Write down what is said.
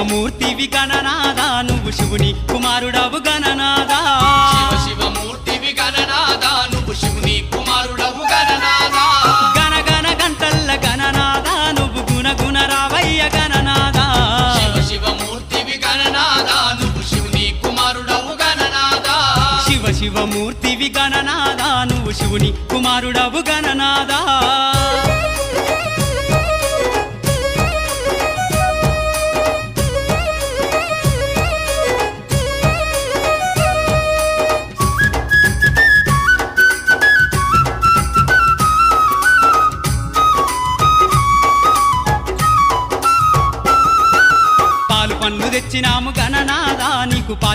శివమూర్తివి గణనాదా నువ్వు శివుని కుమారుడవు గణనాదా శివమూర్తివి గణనాదా నువ్వు శివుని కుమారుడవు గణనాదా గణ గణ గంటల్ల గణనాదా నువ్వు గుణ గుణ రావయ్య గణనాదా శివమూర్తివి గణనాదా నువ్వు శివుని కుమారుడవు గణనాదా శివమూర్తివి గణనాదా నువ్వు శివుని కుమారుడవు గణనాదా